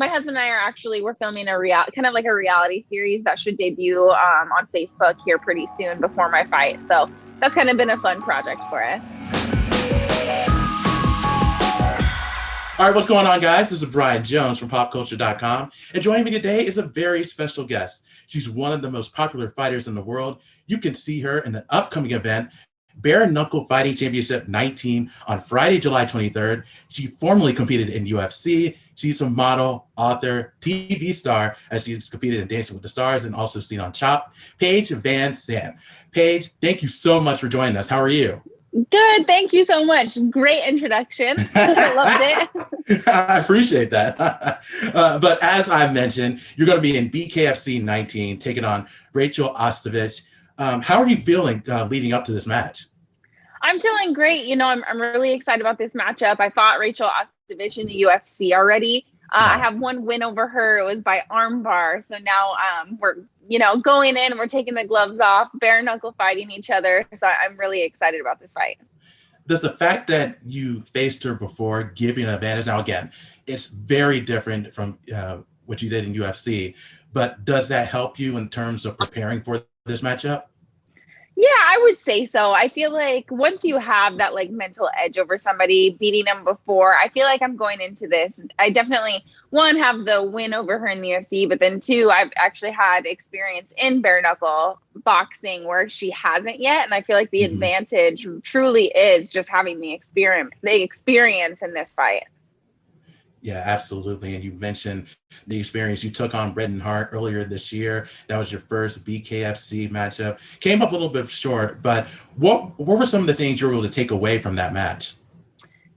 my husband and I we're filming kind of like a reality series that should debut on Facebook here pretty soon before my fight. So that's kind of been a fun project for us. All right, what's going on, guys? This is Brian Jones from PopCulture.com, and joining me today is a very special guest. She's one of the most popular fighters in the world. You can see her in the upcoming event, Bare Knuckle Fighting Championship 19 on Friday, July 23rd. She formerly competed in UFC. She's a model, author, TV star, as she's competed in Dancing with the Stars and also seen on Chop. Paige VanZant. Paige, thank you so much for joining us. How are you? Good. Thank you so much. Great introduction. I loved it. I appreciate that. But as I mentioned, you're going to be in BKFC 19, taking on Rachael Ostovich. How are you feeling leading up to this match? I'm feeling great. You know, I'm really excited about this matchup. I fought Rachael Ostovich in the UFC already. I have one win over her. It was by armbar. So now we're, going in and we're taking the gloves off, bare knuckle fighting each other. So I'm really excited about this fight. Does the fact that you faced her before give you an advantage? Now, again, it's very different from what you did in UFC, but does that help you in terms of preparing for this matchup? Yeah, I would say so. I feel like once you have that like mental edge over somebody, beating them before, I feel like I'm going into this. I definitely, one, have the win over her in the UFC, but then two, I've actually had experience in bare knuckle boxing where she hasn't yet. And I feel like the advantage truly is just having the experience in this fight. Yeah, absolutely. And you mentioned the experience you took on Bret Hart earlier this year. That was your first BKFC matchup. Came up a little bit short, but what were some of the things you were able to take away from that match?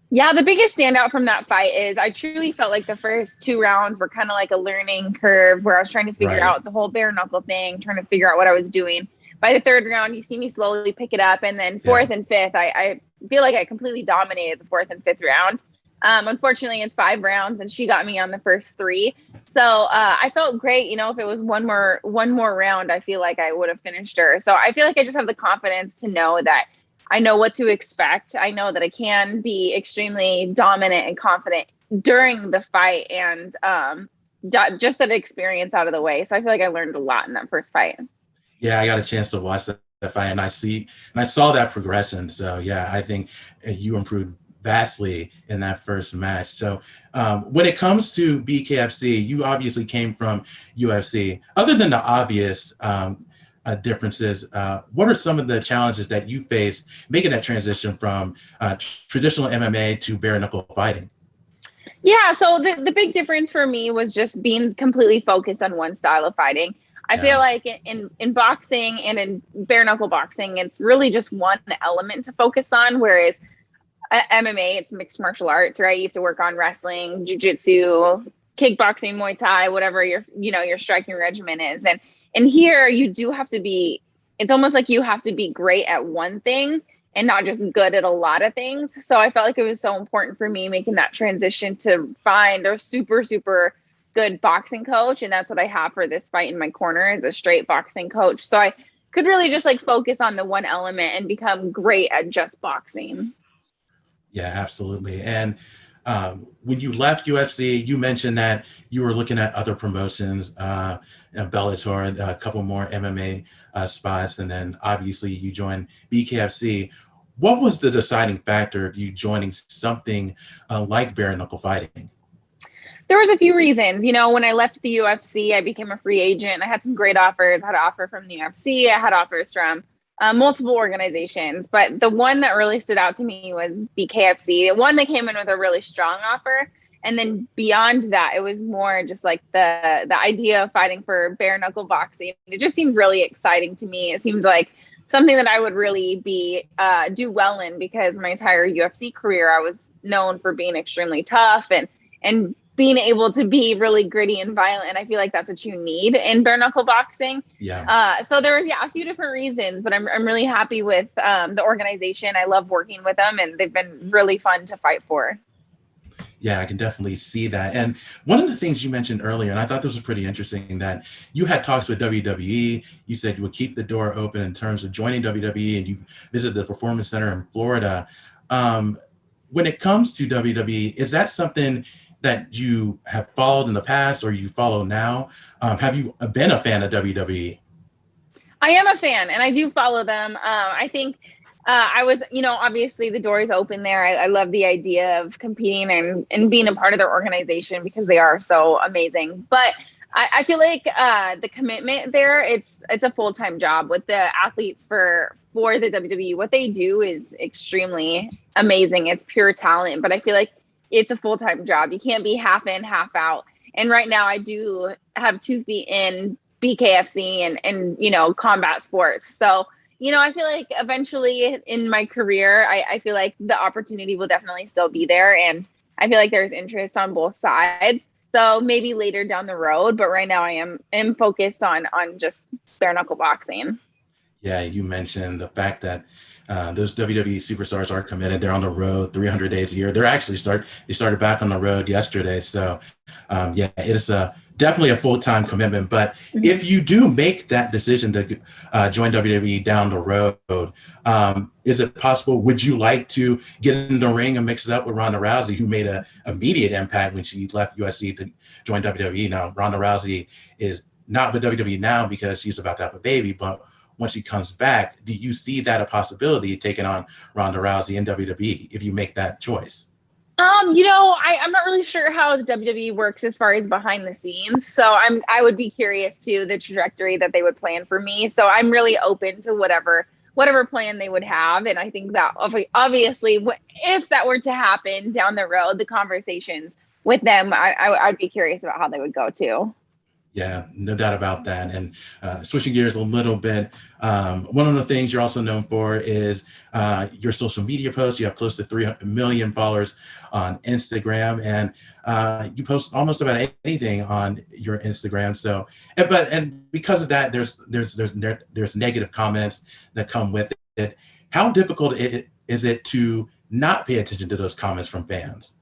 Yeah, the biggest standout from that fight is I truly felt like the first 2 rounds were kind of like a learning curve where I was trying to figure out the whole bare knuckle thing, trying to figure out what I was doing. By the 3rd round, you see me slowly pick it up. And then 4th and 5th, I feel like I completely dominated the 4th and 5th round. Unfortunately, it's 5 rounds and she got me on the first 3. So I felt great. If it was one more round, I feel like I would have finished her. So I feel like I just have the confidence to know that I know what to expect. I know that I can be extremely dominant and confident during the fight and just that experience out of the way. So I feel like I learned a lot in that first fight. Yeah, I got a chance to watch that fight and I saw that progression. So yeah, I think you improved vastly in that first match. So when it comes to BKFC, you obviously came from UFC. Other than the obvious differences, what are some of the challenges that you faced making that transition from traditional MMA to bare knuckle fighting? Yeah, so the big difference for me was just being completely focused on one style of fighting. I feel like in boxing and in bare knuckle boxing, it's really just one element to focus on, whereas MMA, it's mixed martial arts, right? You have to work on wrestling, jujitsu, kickboxing, Muay Thai, whatever your striking regimen is. And here you do have to be, it's almost like you have to be great at one thing and not just good at a lot of things. So I felt like it was so important for me making that transition to find a super, super good boxing coach. And that's what I have for this fight in my corner, is a straight boxing coach. So I could really just like focus on the one element and become great at just boxing. Yeah, absolutely. And when you left UFC, you mentioned that you were looking at other promotions, Bellator, a couple more MMA spots, and then obviously you joined BKFC. What was the deciding factor of you joining something like bare knuckle fighting? There was a few reasons. When I left the UFC, I became a free agent. I had some great offers. I had an offer from the UFC. I had offers from multiple organizations, but the one that really stood out to me was BKFC. One that came in with a really strong offer, and then beyond that, it was more just like the idea of fighting for bare knuckle boxing. It just seemed really exciting to me. It seemed like something that I would really do well in, because my entire UFC career, I was known for being extremely tough and being able to be really gritty and violent. And I feel like that's what you need in bare knuckle boxing. Yeah. So there was, a few different reasons, but I'm really happy with the organization. I love working with them, and they've been really fun to fight for. Yeah, I can definitely see that. And one of the things you mentioned earlier, and I thought this was pretty interesting, that you had talks with WWE. You said you would keep the door open in terms of joining WWE, and you visited the Performance Center in Florida. When it comes to WWE, is that something that you have followed in the past or you follow now? Have you been a fan of WWE? I am a fan and I do follow them. I think I was, obviously the door is open there. I love the idea of competing and being a part of their organization because they are so amazing. But I feel like the commitment there, it's a full-time job with the athletes for the WWE. What they do is extremely amazing. It's pure talent, but I feel like it's a full-time job. You can't be half in, half out. And right now I do have 2 feet in BKFC and combat sports. So, I feel like eventually in my career, I feel like the opportunity will definitely still be there. And I feel like there's interest on both sides. So maybe later down the road, but right now I am focused on just bare knuckle boxing. Yeah, you mentioned the fact that those WWE superstars are committed. They're on the road 300 days a year. They started back on the road yesterday. So yeah, it is definitely a full-time commitment. But if you do make that decision to join WWE down the road, is it possible, would you like to get in the ring and mix it up with Ronda Rousey, who made an immediate impact when she left UFC to join WWE? Now, Ronda Rousey is not with WWE now because she's about to have a baby, but when she comes back, do you see that a possibility taking on Ronda Rousey in WWE if you make that choice? I'm not really sure how the WWE works as far as behind the scenes. So I would be curious to the trajectory that they would plan for me. So I'm really open to whatever plan they would have. And I think that obviously if that were to happen down the road, the conversations with them, I'd be curious about how they would go too. Yeah, no doubt about that. And switching gears a little bit, one of the things you're also known for is your social media posts. You have close to 300 million followers on Instagram, and you post almost about anything on your Instagram. So, and because of that, there's negative comments that come with it. How difficult is it to not pay attention to those comments from fans?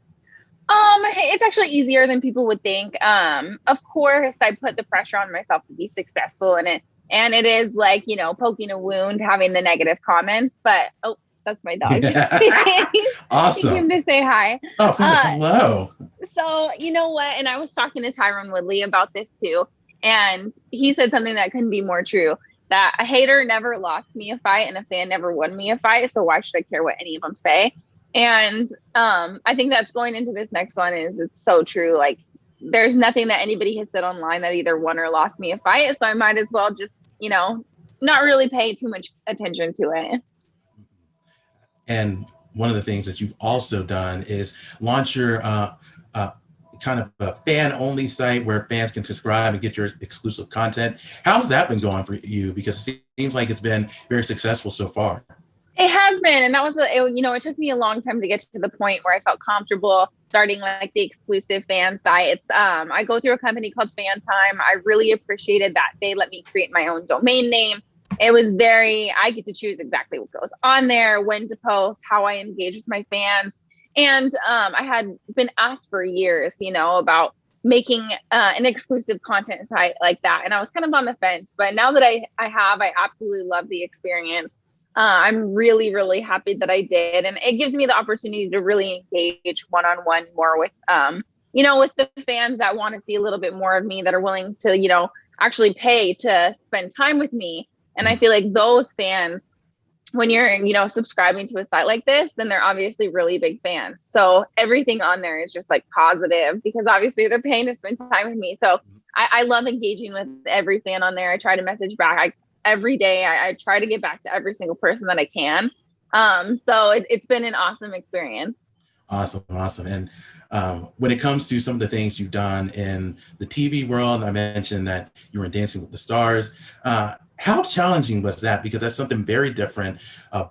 It's actually easier than people would think. Of course, I put the pressure on myself to be successful in it. And it is like, poking a wound, having the negative comments. But, oh, that's my dog. Yeah. He came Awesome. to say hi. Oh, of course. Hello. So, you know what? And I was talking to Tyron Woodley about this too. And he said something that couldn't be more true, that a hater never lost me a fight and a fan never won me a fight. So why should I care what any of them say? And I think that's going into this next one it's so true. Like there's nothing that anybody has said online that either won or lost me a fight. So I might as well just, not really pay too much attention to it. And one of the things that you've also done is launch your kind of a fan only site where fans can subscribe and get your exclusive content. How's that been going for you? Because it seems like it's been very successful so far. It has been. And that was, it took me a long time to get to the point where I felt comfortable starting like the exclusive fan sites. I go through a company called Fan Time. I really appreciated that they let me create my own domain name. It was I get to choose exactly what goes on there, when to post, how I engage with my fans. And I had been asked for years, about making an exclusive content site like that. And I was kind of on the fence, but now that I absolutely love the experience. I'm really, really happy that I did. And it gives me the opportunity to really engage one-on-one more with, with the fans that want to see a little bit more of me, that are willing to, actually pay to spend time with me. And I feel like those fans, when you're, subscribing to a site like this, then they're obviously really big fans. So everything on there is just like positive because obviously they're paying to spend time with me. So I love engaging with every fan on there. I try to message back. Every day I try to get back to every single person that I can. So it's been an awesome experience. Awesome. And when it comes to some of the things you've done in the TV world, I mentioned that you were in Dancing with the Stars. How challenging was that? Because that's something very different.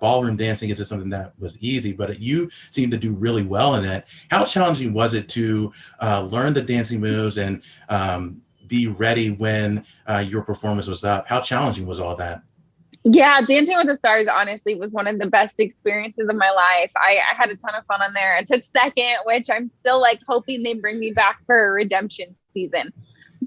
Ballroom dancing isn't something that was easy, but you seem to do really well in it. How challenging was it to learn the dancing moves and be ready when your performance was up? How challenging was all that? Yeah, Dancing with the Stars honestly was one of the best experiences of my life. I had a ton of fun on there. I took second, which I'm still like hoping they bring me back for a redemption season.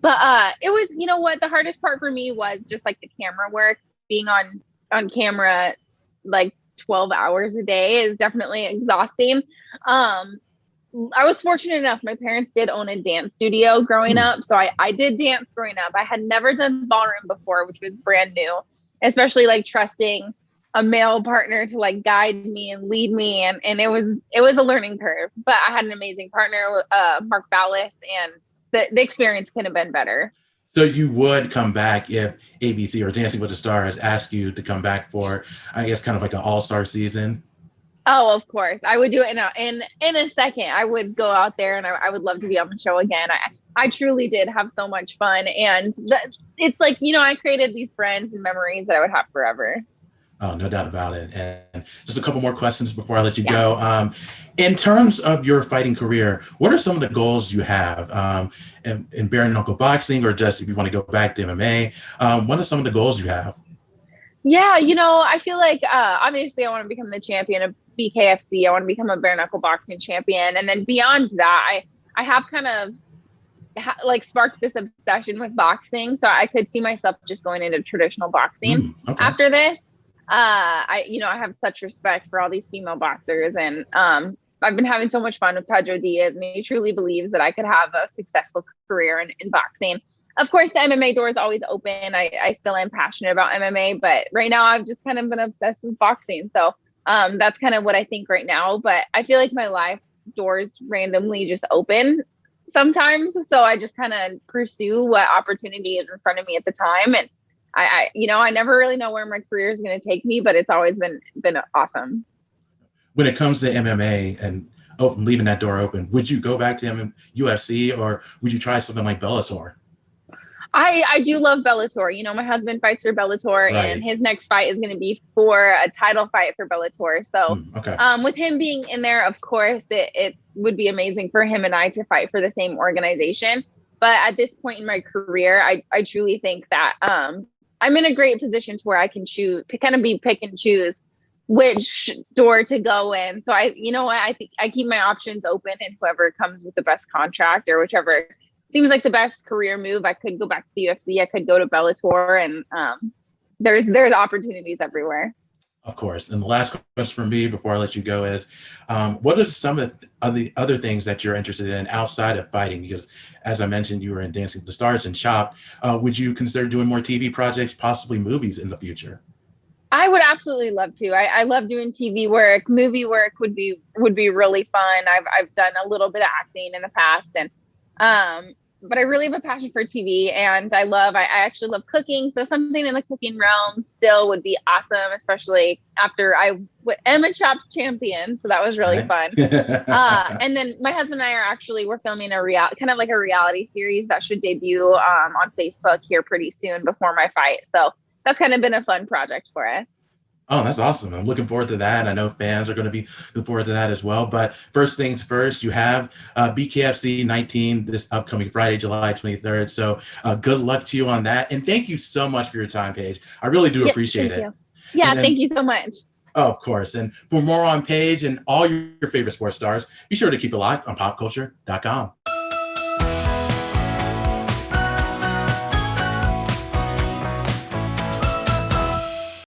But it was, what the hardest part for me was just like the camera work. Being on camera like 12 hours a day is definitely exhausting. I was fortunate enough. My parents did own a dance studio growing up. So I did dance growing up. I had never done ballroom before, which was brand new, especially like trusting a male partner to like guide me and lead me. And it was a learning curve, but I had an amazing partner, Mark Ballas, and the experience couldn't have been better. So you would come back if ABC or Dancing with the Stars asked you to come back for, I guess, kind of like an all-star season? Oh, of course. I would do it in a second. I would go out there and I would love to be on the show again. I truly did have so much fun. And it's like, you know, I created these friends and memories that I would have forever. Oh, no doubt about it. And just a couple more questions before I let you go. In terms of your fighting career, what are some of the goals you have in bare knuckle boxing, or just if you want to go back to MMA? What are some of the goals you have? Yeah, you know, I feel like obviously I want to become the champion of BKFC. I want to become a bare knuckle boxing champion. And then beyond that, I have kind of like sparked this obsession with boxing. So I could see myself just going into traditional boxing after this. I have such respect for all these female boxers, and I've been having so much fun with Pedro Diaz, and he truly believes that I could have a successful career in boxing. Of course, the MMA door is always open. I still am passionate about MMA, but right now I've just kind of been obsessed with boxing. So that's kind of what I think right now. But I feel like my life doors randomly just open sometimes. So I just kind of pursue what opportunity is in front of me at the time. And I never really know where my career is going to take me, but it's always been awesome. When it comes to MMA and leaving that door open, would you go back to UFC, or would you try something like Bellator? I do love Bellator. You know, my husband fights for Bellator, and his next fight is going to be for a title fight for Bellator. So with him being in there, of course, it would be amazing for him and I to fight for the same organization. But at this point in my career, I truly think that I'm in a great position to where I can pick and choose which door to go in. So I think I keep my options open, and whoever comes with the best contract or whichever seems like the best career move. I could go back to the UFC. I could go to Bellator, and there's opportunities everywhere. Of course. And the last question for me before I let you go is, what are some of the other things that you're interested in outside of fighting? Because as I mentioned, you were in Dancing with the Stars and Chopped. Would you consider doing more TV projects, possibly movies in the future? I would absolutely love to. I love doing TV work. Movie work would be really fun. I've done a little bit of acting in the past, and but I really have a passion for TV, and I actually love cooking. So something in the cooking realm still would be awesome, especially after I am a Chopped champion. So that was really fun. And then my husband and I we're filming a reality series that should debut on Facebook here pretty soon before my fight. So that's kind of been a fun project for us. Oh, that's awesome. I'm looking forward to that. I know fans are going to be looking forward to that as well. But first things first, you have BKFC 19 this upcoming Friday, July 23rd. So good luck to you on that. And thank you so much for your time, Paige. I really do appreciate it. Yeah, thank you so much. Oh, of course. And for more on Paige and all your favorite sports stars, be sure to keep it locked on PopCulture.com.